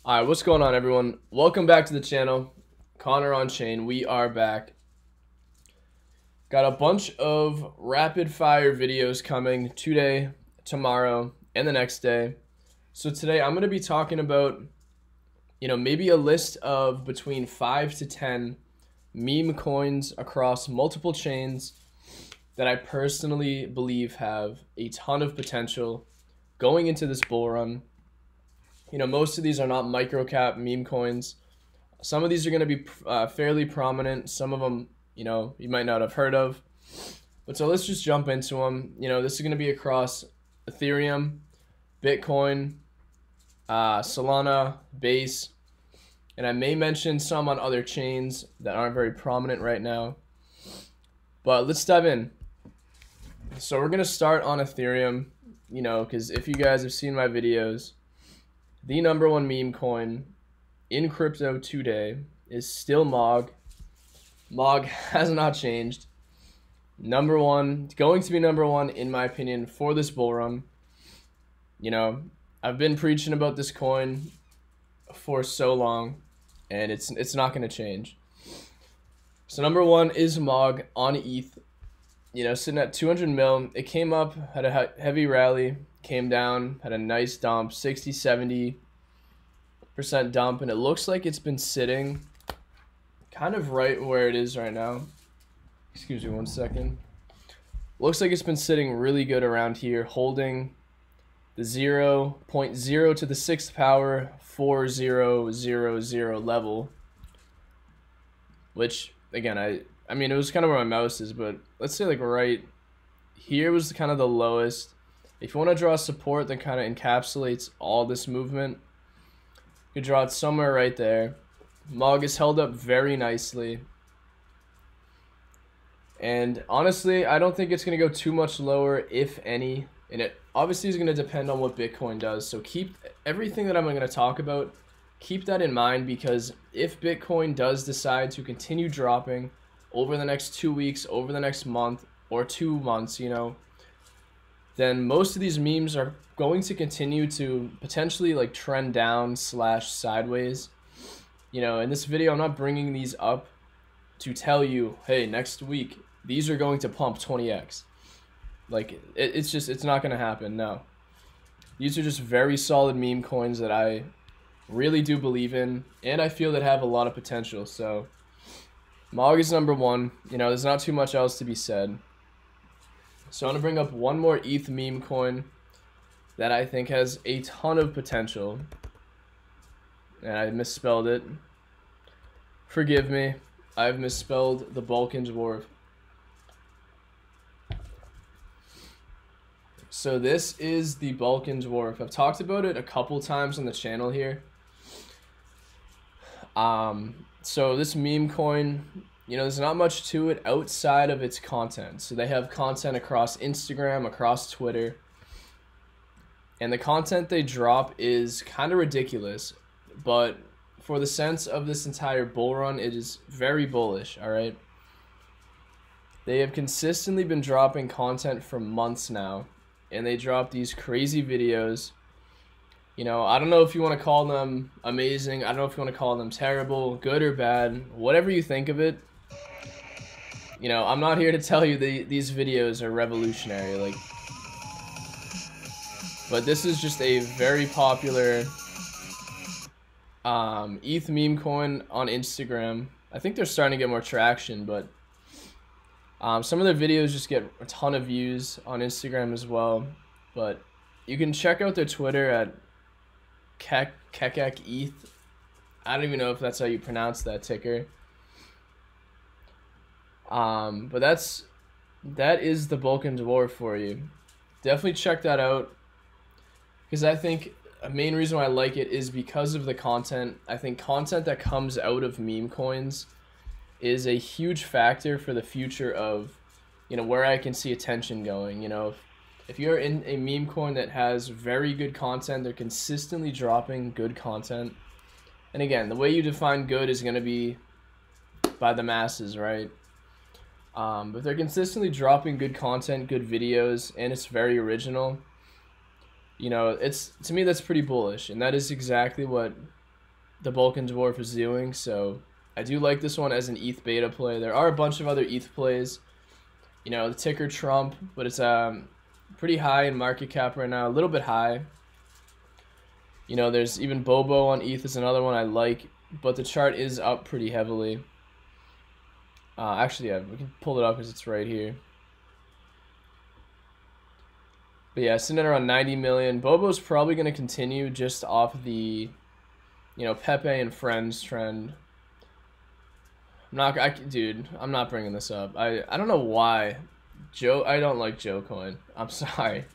Alright, what's going on, everyone? Welcome back to the channel. Connor on Chain. We are back. Got a bunch of rapid fire videos coming today, tomorrow, and the next day. So today I'm going to be talking about, maybe a list of between 5 to 10 meme coins across multiple chains that I personally believe have a ton of potential going into this bull run. Most of these are not micro cap meme coins. Some of these are going to be fairly prominent. Some of them, you might not have heard of. But so let's just jump into them. This is going to be across Ethereum, Bitcoin, Solana, Base, and I may mention some on other chains that aren't very prominent right now. But let's dive in. So we're going to start on Ethereum, because if you guys have seen my videos, the #1 meme coin in crypto today is still MOG. MOG has not changed. Going to be #1 in my opinion for this bull run. I've been preaching about this coin for so long, and it's not going to change. So #1 is MOG on ETH. Sitting at 200 mil. It came up, had a heavy rally, came down, had a nice dump, 60-70% dump, and it looks like it's been sitting kind of right where it is right now. Excuse me one second. Looks like it's been sitting really good around here, holding the 0.0 to the 6th power 4000 level, which again, I mean, it was kind of where my mouse is, but let's say like right here was kind of the lowest. If you want to draw support that kind of encapsulates all this movement, you could draw it somewhere right there. MOG is held up very nicely. And honestly, I don't think it's going to go too much lower, if any. And it obviously is going to depend on what Bitcoin does. So keep everything that I'm going to talk about, keep that in mind, because if Bitcoin does decide to continue dropping over the next 2 weeks, over the next month, or 2 months, then most of these memes are going to continue to potentially like trend down / sideways. In this video, I'm not bringing these up to tell you, hey, next week, these are going to pump 20x. Like, it's not going to happen, no. These are just very solid meme coins that I really do believe in, and I feel that have a lot of potential. So MOG is #1. There's not too much else to be said. So I'm going to bring up one more ETH meme coin that I think has a ton of potential. And I misspelled it. Forgive me. I've misspelled the Balkan Dwarf. So this is the Balkan Dwarf. I've talked about it a couple times on the channel here. So this meme coin, there's not much to it outside of its content. So they have content across Instagram, across Twitter. And the content they drop is kind of ridiculous. But for the sense of this entire bull run, it is very bullish, all right? They have consistently been dropping content for months now. And they drop these crazy videos. I don't know if you want to call them amazing. I don't know if you want to call them terrible, good or bad, whatever you think of it. I'm not here to tell you these videos are revolutionary, but this is just a very popular ETH meme coin on Instagram. I think they're starting to get more traction, but some of their videos just get a ton of views on Instagram as well. But you can check out their Twitter at KekekETH. I don't even know if that's how you pronounce that ticker. But that is the Balkan Dwarf for you. Definitely check that out, because I think a main reason why I like it is because of the content. I think content that comes out of meme coins is a huge factor for the future of, where I can see attention going. If you're in a meme coin that has very good content, they're consistently dropping good content. And again, the way you define good is going to be by the masses, right? But they're consistently dropping good content, good videos, and it's very original. To me, that's pretty bullish, and that is exactly what the Balkan Dwarf is doing. So I do like this one as an ETH beta play. There are a bunch of other ETH plays. You know, the ticker Trump, but it's pretty high in market cap right now, a little bit high. You know, there's even Bobo on ETH is another one I like, but the chart is up pretty heavily. Actually, yeah, we can pull it up because it's right here. But yeah, sitting at around 90 million. Bobo's probably going to continue just off the, you know, Pepe and Friends trend. Dude, I'm not bringing this up. I don't know why. I don't like Joe Coin. I'm sorry.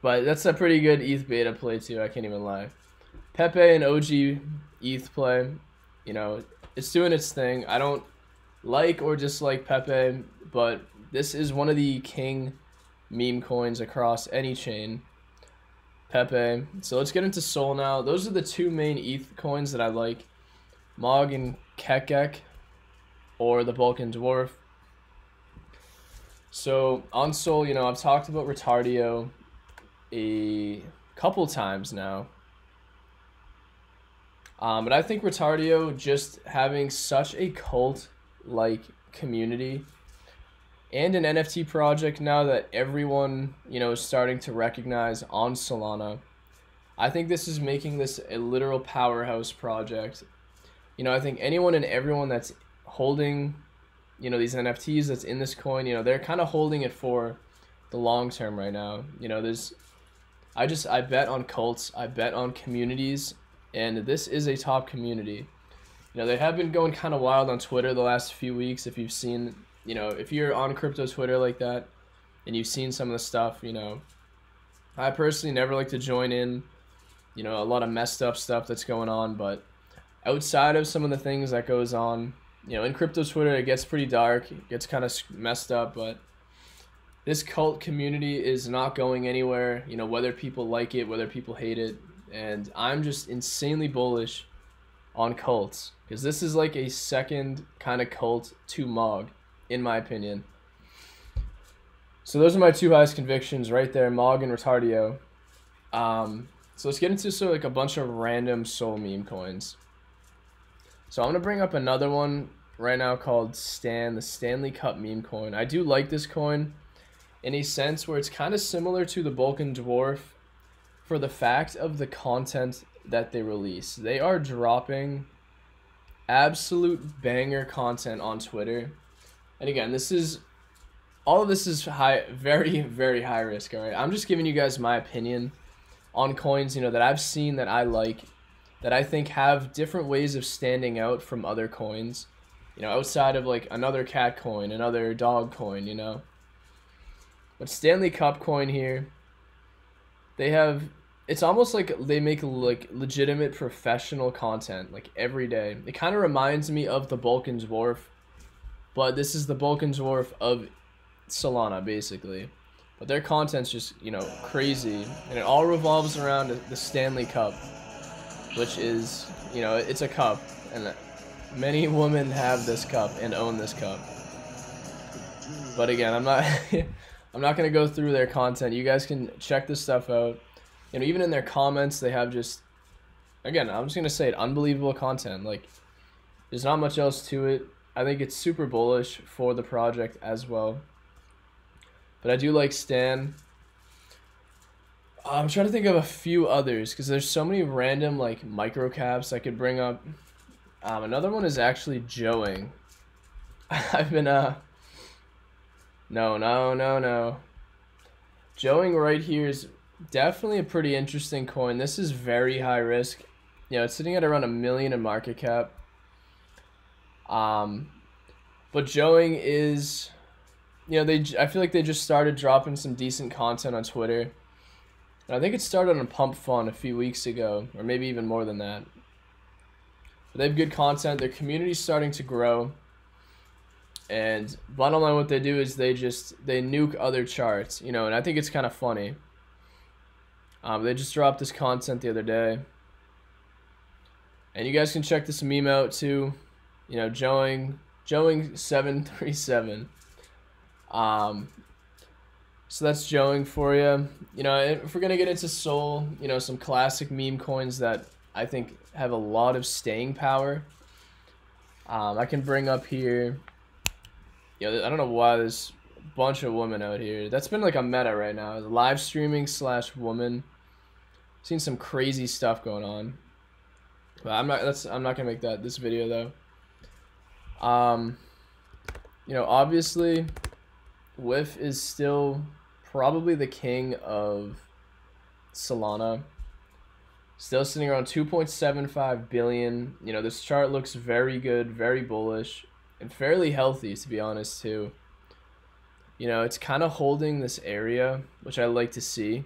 But that's a pretty good ETH beta play too, I can't even lie. Pepe and OG ETH play, you know, it's doing its thing. I don't like or dislike Pepe, but this is one of the king meme coins across any chain. Pepe. So let's get into Sol now. Those are the two main ETH coins that I like. Mog and Kekek, or the Balkan Dwarf. So on Sol, you know, I've talked about RETARDIO a couple times now. But I think RETARDIO just having such a cult-like community and an NFT project now that everyone, you know, is starting to recognize on Solana. I think this is making this a literal powerhouse project. You know, I think anyone and everyone that's holding, you know, these NFTs that's in this coin, you know, they're kind of holding it for the long term right now. You know, I bet on cults, I bet on communities, and this is a top community. You know, they have been going kind of wild on Twitter the last few weeks. If you've seen, you know, if you're on crypto Twitter like that and you've seen some of the stuff, you know, I personally never like to join in, you know, a lot of messed up stuff that's going on, but outside of some of the things that goes on, you know, in crypto Twitter, it gets pretty dark, it gets kind of messed up, but this cult community is not going anywhere, you know, whether people like it, whether people hate it, and I'm just insanely bullish on cults, because this is like a second kind of cult to Mog, in my opinion. So those are my two highest convictions right there, Mog and RETARDIO. So let's get into like a bunch of random Sol meme coins. So I'm going to bring up another one right now called the Stanley Cup meme coin. I do like this coin in a sense where it's kind of similar to the Balkan Dwarf for the fact of the content that they release. They are dropping absolute banger content on Twitter. And again, all of this is very, very high risk, all right? I'm just giving you guys my opinion on coins, you know, that I've seen that I like, that I think have different ways of standing out from other coins, you know, outside of like another cat coin, another dog coin, you know. But Stanley Cup coin here, it's almost like they make like legitimate professional content like every day. It kind of reminds me of the Balkan Dwarf, but this is the Balkan Dwarf of Solana basically. But their content's just, you know, crazy, and it all revolves around the Stanley Cup, which is, you know, it's a cup, and many women have this cup and own this cup. But again, I'm not I'm not going to go through their content. You guys can check this stuff out. You know, even in their comments, they have just, again, I'm just going to say it, unbelievable content. Like, there's not much else to it. I think it's super bullish for the project as well. But I do like Stan. I'm trying to think of a few others because there's so many random like micro caps I could bring up. Another one is actually Joeing. I've been no. Joeing right here is definitely a pretty interesting coin. This is very high risk. You know, it's sitting at around 1 million in market cap. But Joeing is, you know, I feel like they just started dropping some decent content on Twitter. And I think it started on Pump Fun a few weeks ago, or maybe even more than that. But they have good content. Their community's starting to grow. And bottom line, what they do is they nuke other charts, you know, and I think it's kind of funny. They just dropped this content the other day. And you guys can check this meme out too. You know, Joeing 737. So that's Joeing for you. You know, if we're going to get into Sol, you know, some classic meme coins that I think have a lot of staying power. I can bring up here, I don't know why there's a bunch of women out here. That's been like a meta right now. Live streaming / woman. Seen some crazy stuff going on. But I'm not gonna make that this video though. Obviously, Whiff is still probably the king of Solana. Still sitting around 2.75 billion. This chart looks very good, very bullish, and fairly healthy, to be honest, too. It's kind of holding this area, which I like to see.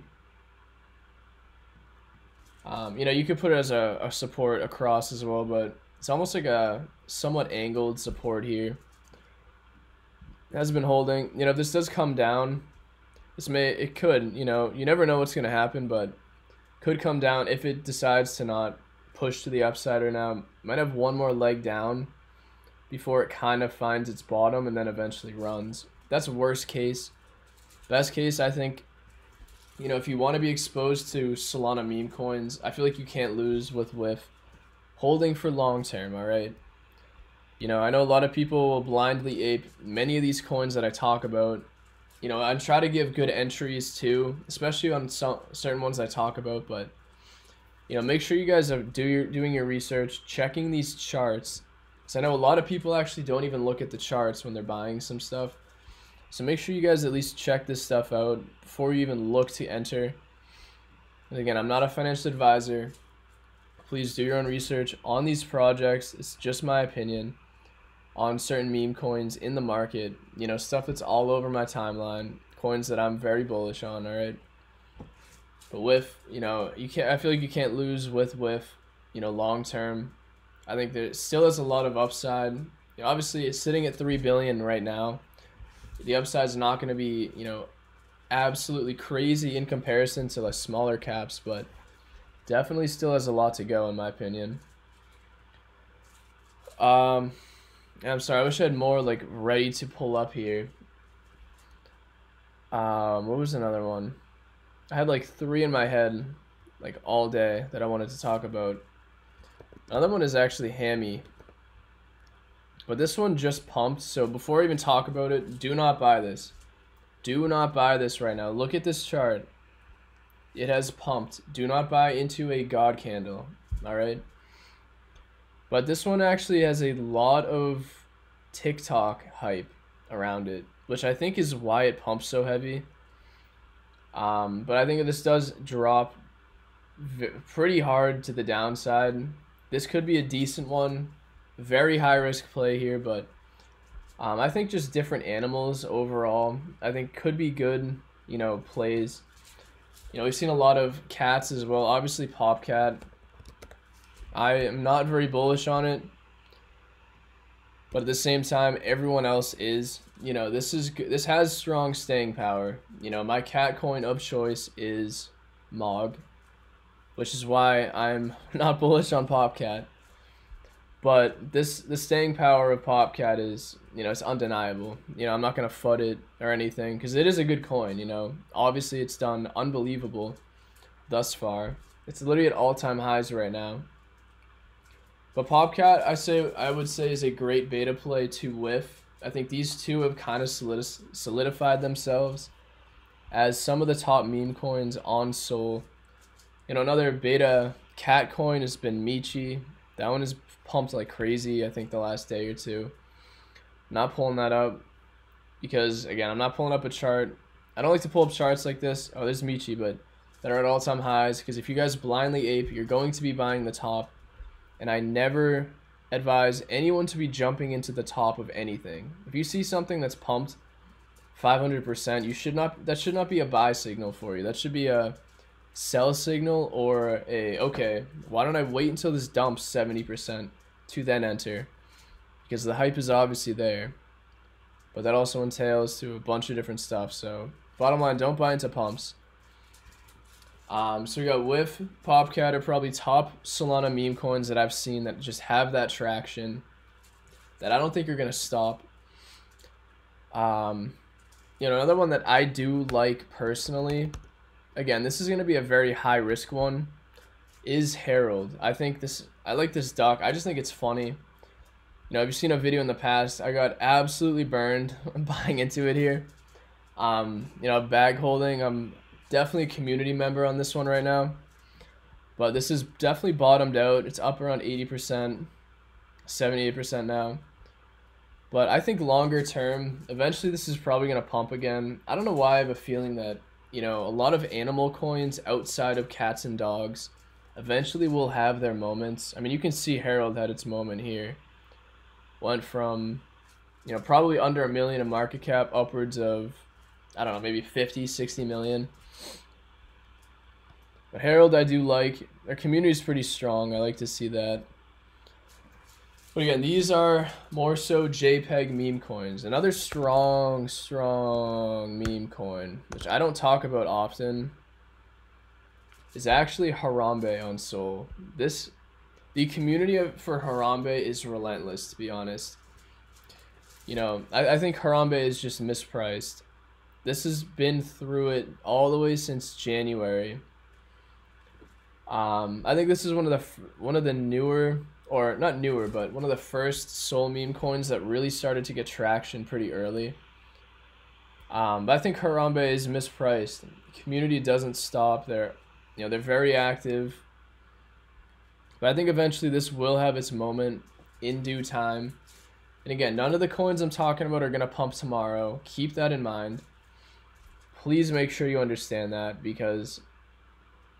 You could put it as a support across as well, but it's almost like a somewhat angled support here. It has been holding. If this does come down, it could, you never know what's going to happen, but could come down if it decides to not push to the upside or now. Might have one more leg down before it kind of finds its bottom and then eventually runs. That's worst case. Best case, I think, if you want to be exposed to Solana meme coins, I feel like you can't lose with Whiff. Holding for long term, alright? I know a lot of people will blindly ape many of these coins that I talk about. I try to give good entries too, especially on certain ones I talk about, but make sure you guys are doing your research, checking these charts. So I know a lot of people actually don't even look at the charts when they're buying some stuff. So make sure you guys at least check this stuff out before you even look to enter. And again, I'm not a financial advisor. Please do your own research on these projects. It's just my opinion on certain meme coins in the market. Stuff that's all over my timeline. Coins that I'm very bullish on, alright? But Whiff, I feel like you can't lose with Whiff, long term. I think there still is a lot of upside. Obviously, it's sitting at 3 billion right now. The upside is not going to be, absolutely crazy in comparison to like smaller caps, but definitely still has a lot to go in my opinion. I'm sorry, I wish I had more like ready to pull up here. What was another one? I had like 3 in my head like all day that I wanted to talk about. Another one is actually Hammy. But this one just pumped, so before I even talk about it, do not buy this. Do not buy this right now. Look at this chart. It has pumped. Do not buy into a god candle, alright? But this one actually has a lot of TikTok hype around it, which I think is why it pumps so heavy. But I think if this does drop pretty hard to the downside, this could be a decent one. Very high risk play here, but I think just different animals overall, I think could be good, plays. We've seen a lot of cats as well. Obviously, Popcat. I am not very bullish on it, but at the same time, everyone else is. This has strong staying power. My cat coin of choice is Mog, which is why I'm not bullish on Popcat. But the staying power of Popcat is, it's undeniable. I'm not going to FUD it or anything because it is a good coin, Obviously, it's done unbelievable thus far. It's literally at all-time highs right now. But Popcat, I would say, is a great beta play to Whiff. I think these two have kind of solidified themselves as some of the top meme coins on Sol. Another beta cat coin has been Michi. That one is pumped like crazy, I think, the last day or two. Not pulling that up because, again, I'm not pulling up a chart. I don't like to pull up charts like this. Oh, there's Michi, but that are at all-time highs because if you guys blindly ape, you're going to be buying the top. And I never advise anyone to be jumping into the top of anything. If you see something that's pumped 500%, that should not be a buy signal for you. That should be a sell signal or okay, why don't I wait until this dumps 70% to then enter? Because the hype is obviously there, but that also entails to a bunch of different stuff. So bottom line, don't buy into pumps. So we got Whiff, Popcat are probably top Solana meme coins that I've seen that just have that traction that I don't think are going to stop. Another one that I do like personally, again, this is going to be a very high risk one, is Harold. I like this duck. I just think it's funny. You know, if you've seen a video in the past, I got absolutely burned buying into it here. You know, bag holding. I'm definitely a community member on this one right now. But this is definitely bottomed out. It's up around 80%, 78% now. But I think longer term, eventually this is probably going to pump again. I don't know why I have a feeling that, you know, a lot of animal coins outside of cats and dogs eventually will have their moments. I mean, you can see Harold had its moment here. Went from, you know, probably under $1 million in market cap upwards of, I don't know, maybe 50, 60 million. But Harold, I do like. Their community is pretty strong. I like to see that. But again, these are more so JPEG meme coins. Another strong meme coin, which I don't talk about often, is actually Harambe on Sol. The community for Harambe is relentless, to be honest. You know, I think Harambe is just mispriced. This has been through it all the way since January. I think this is one of the newer, or not newer, but one of the first Sol meme coins that really started to get traction pretty early. But I think Harambe is mispriced. The community doesn't stop. They're very active. But I think eventually this will have its moment in due time. And again, none of the coins I'm talking about are going to pump tomorrow. Keep that in mind. Please make sure you understand that, because,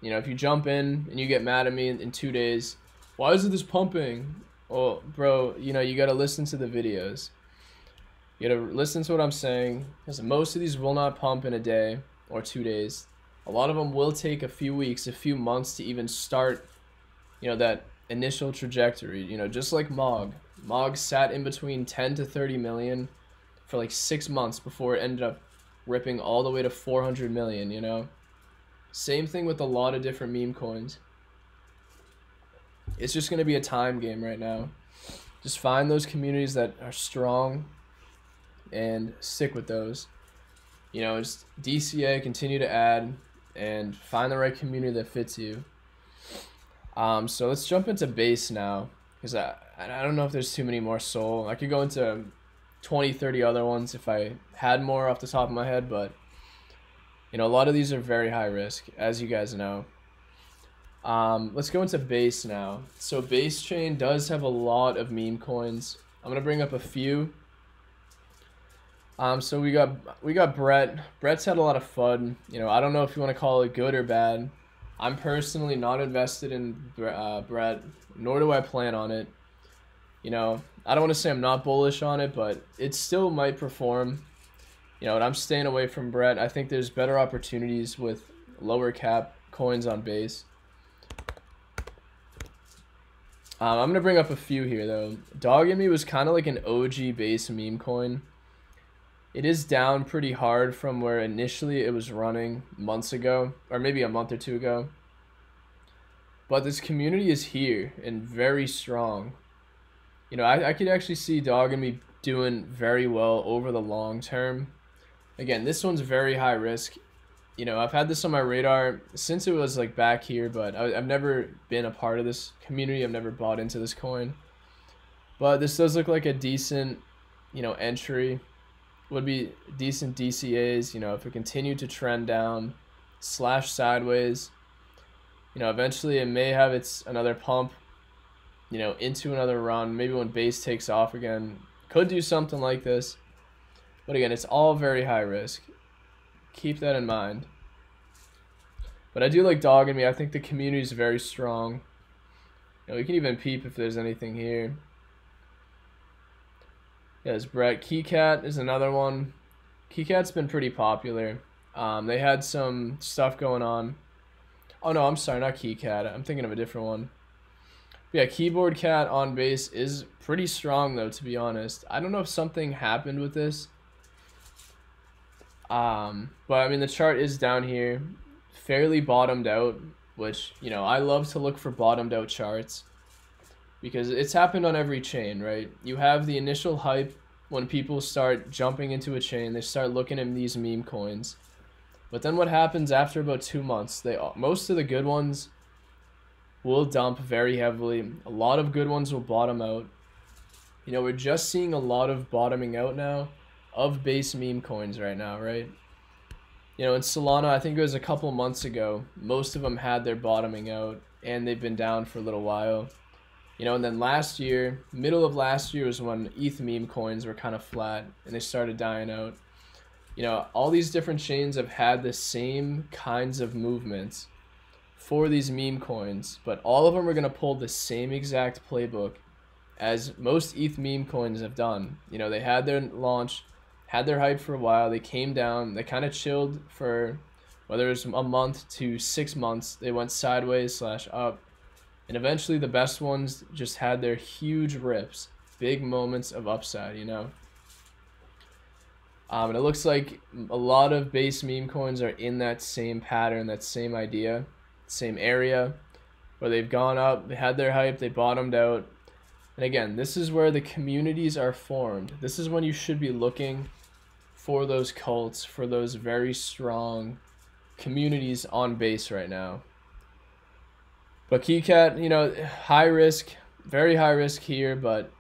you know, if you jump in and you get mad at me in 2 days, why isn't this pumping? Well, bro, you know, you got to listen to the videos. You got to listen to what I'm saying, because most of these will not pump in a day or 2 days. A lot of them will take a few weeks, a few months to even start, you know, that initial trajectory. You know, just like Mog. Mog sat in between 10 to 30 million for like 6 months before it ended up ripping all the way to 400 million, you know? Same thing with a lot of different meme coins. It's just going to be a time game right now. Just find those communities that are strong and stick with those. You know, just DCA, continue to add, and find the right community that fits you. So let's jump into base now, because I don't know if there's too many more Sol. I could go into 20, 30 other ones if I had more off the top of my head, but, you know, a lot of these are very high risk, as you guys know. Let's go into base now. So base chain does have a lot of meme coins. I'm gonna bring up a few. So we got Brett. Brett's had a lot of fun. You know, I don't know if you want to call it good or bad. I'm personally not invested in Brett, nor do I plan on it. You know, I don't want to say I'm not bullish on it, but it still might perform. You know, and I'm staying away from Brett. I think there's better opportunities with lower cap coins on base. I'm going to bring up a few here, though. Dog and Me was kind of like an OG base meme coin. It is down pretty hard from where initially it was running months ago, or maybe a month or two ago. But this community is here and very strong. You know, I could actually see Dog and Me doing very well over the long term. Again, this one's very high risk. You know, I've had this on my radar since it was like back here, but I've never been a part of this community. I've never bought into this coin. But this does look like a decent, you know, entry. Would be decent DCAs, you know, if it continued to trend down / sideways. You know, eventually it may have another pump, you know, into another run. Maybe when base takes off again, could do something like this. But again, it's all very high risk. Keep that in mind. But I do like Dog and Me. I think the community is very strong. You know, we can even peep if there's anything here. Yes, Brett. KeyCat is another one. KeyCat's been pretty popular. They had some stuff going on. Oh no, I'm sorry, not KeyCat. I'm thinking of a different one. But yeah, Keyboard Cat on base is pretty strong though, to be honest. I don't know if something happened with this. But I mean the chart is down here, fairly bottomed out, which, you know, I love to look for bottomed out charts. Because it's happened on every chain, right? You have the initial hype when people start jumping into a chain. They start looking at these meme coins. But then what happens after about 2 months? Most of the good ones, will dump very heavily. A lot of good ones will bottom out. You know, we're just seeing a lot of bottoming out now of base meme coins right now, right? You know, in Solana, I think it was a couple months ago, most of them had their bottoming out, and they've been down for a little while. You know, and then last year, middle of last year was when ETH meme coins were kind of flat, and they started dying out. You know, all these different chains have had the same kinds of movements for these meme coins, but all of them are going to pull the same exact playbook as most ETH meme coins have done. You know, they had their launch, had their hype for a while, they came down, they kind of chilled for whether it was a month to 6 months, they went sideways / up, and eventually the best ones just had their huge rips, big moments of upside, you know. And it looks like a lot of base meme coins are in that same pattern, that same idea, same area, where they've gone up, they had their hype, they bottomed out. And again, this is where the communities are formed. This is when you should be looking for those cults, for those very strong communities on base right now. But KeyCat, you know, high risk, very high risk here, but,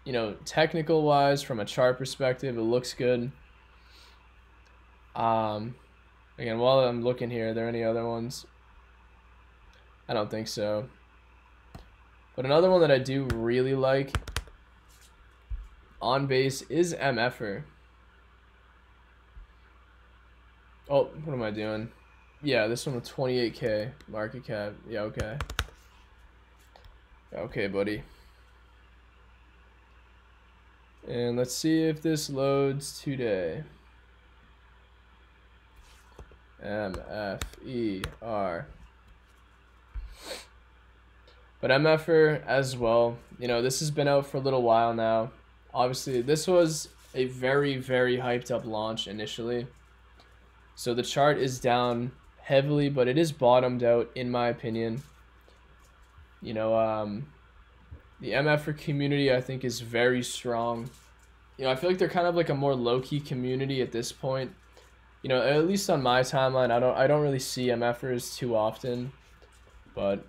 you know, technical wise, from a chart perspective, it looks good. Again, while I'm looking here, are there any other ones? I don't think so. But another one that I do really like on base is MFer. Oh, what am I doing? Yeah, this one with 28K market cap. Yeah, okay. Okay, buddy. And let's see if this loads today. MFER. But MFer as well, you know, this has been out for a little while now. Obviously, this was a very, very hyped up launch initially. So the chart is down heavily, but it is bottomed out in my opinion. You know, the MFer community I think is very strong. You know, I feel like they're kind of like a more low-key community at this point. You know, at least on my timeline, I don't really see MFers too often, but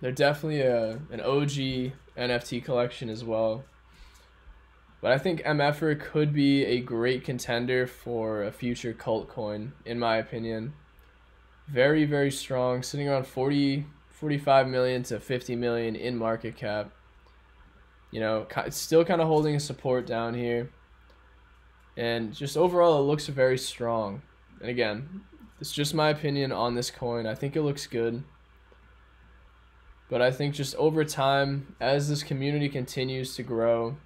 they're definitely an OG NFT collection as well. But I think MFer could be a great contender for a future cult coin, in my opinion. Very, very strong, sitting around 45 million to 50 million in market cap. You know, it's still kind of holding a support down here. And just overall, it looks very strong. And again, it's just my opinion on this coin. I think it looks good. But I think just over time, as this community continues to grow,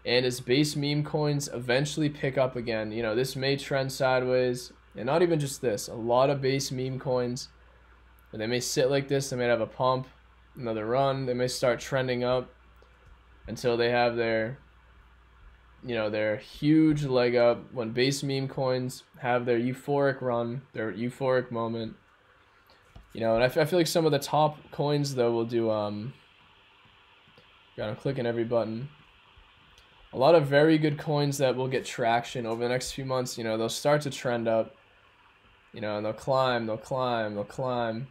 and as base meme coins eventually pick up again, you know, this may trend sideways. And not even just this, a lot of base meme coins, they may sit like this, they may have a pump, another run, they may start trending up until they have their, you know, their huge leg up when base meme coins have their euphoric run, their euphoric moment. You know, and I feel like some of the top coins though will do God, I'm clicking every button. A lot of very good coins that will get traction over the next few months. You know, they'll start to trend up, you know, and they'll climb, they'll climb, they'll climb,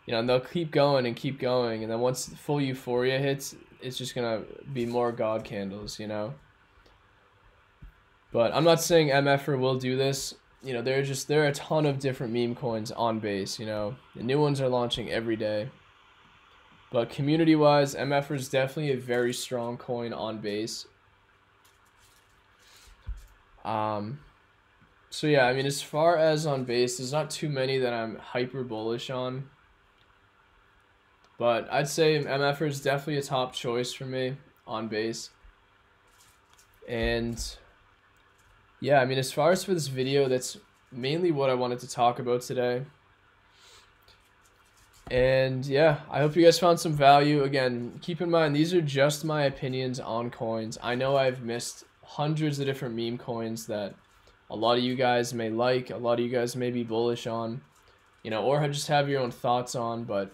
you know, and they'll keep going, and then once the full euphoria hits, it's just gonna be more god candles, you know. But I'm not saying MFer will do this. You know, there are a ton of different meme coins on base, you know. The new ones are launching every day. But community-wise, MFer is definitely a very strong coin on base. So yeah, I mean, as far as on base, there's not too many that I'm hyper bullish on. But I'd say MFer is definitely a top choice for me on base. And yeah, I mean, as far as for this video, that's mainly what I wanted to talk about today. And yeah, I hope you guys found some value. Again, keep in mind, these are just my opinions on coins. I know I've missed hundreds of different meme coins that a lot of you guys may like, a lot of you guys may be bullish on, you know, or just have your own thoughts on. But,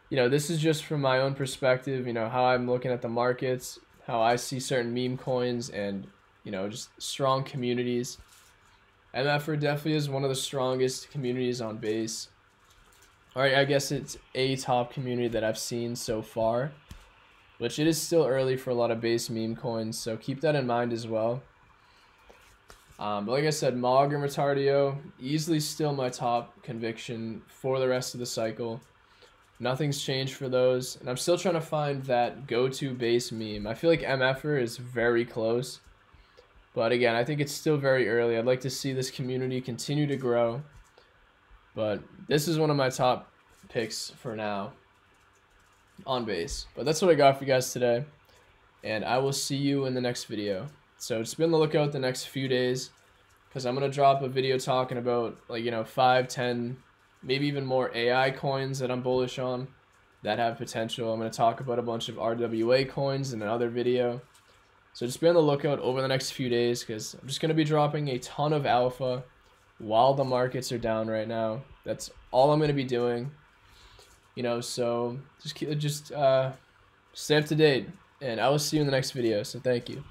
you know, this is just from my own perspective, you know, how I'm looking at the markets, how I see certain meme coins, and, you know, just strong communities. MFer definitely is one of the strongest communities on base. Alright, I guess it's a top community that I've seen so far, which it is still early for a lot of base meme coins, so keep that in mind as well. But like I said, Mog and Retardio, easily still my top conviction for the rest of the cycle. Nothing's changed for those, and I'm still trying to find that go-to base meme. I feel like MFer is very close, but again, I think it's still very early. I'd like to see this community continue to grow, but this is one of my top picks for now on base. But that's what I got for you guys today, and I will see you in the next video. So just be on the lookout the next few days, because I'm going to drop a video talking about, like, 5, 10, maybe even more AI coins that I'm bullish on that have potential. I'm going to talk about a bunch of RWA coins in another video. So just be on the lookout over the next few days, because I'm just going to be dropping a ton of alpha while the markets are down right now. That's all I'm going to be doing. So just stay up to date, and I will see you in the next video. So thank you.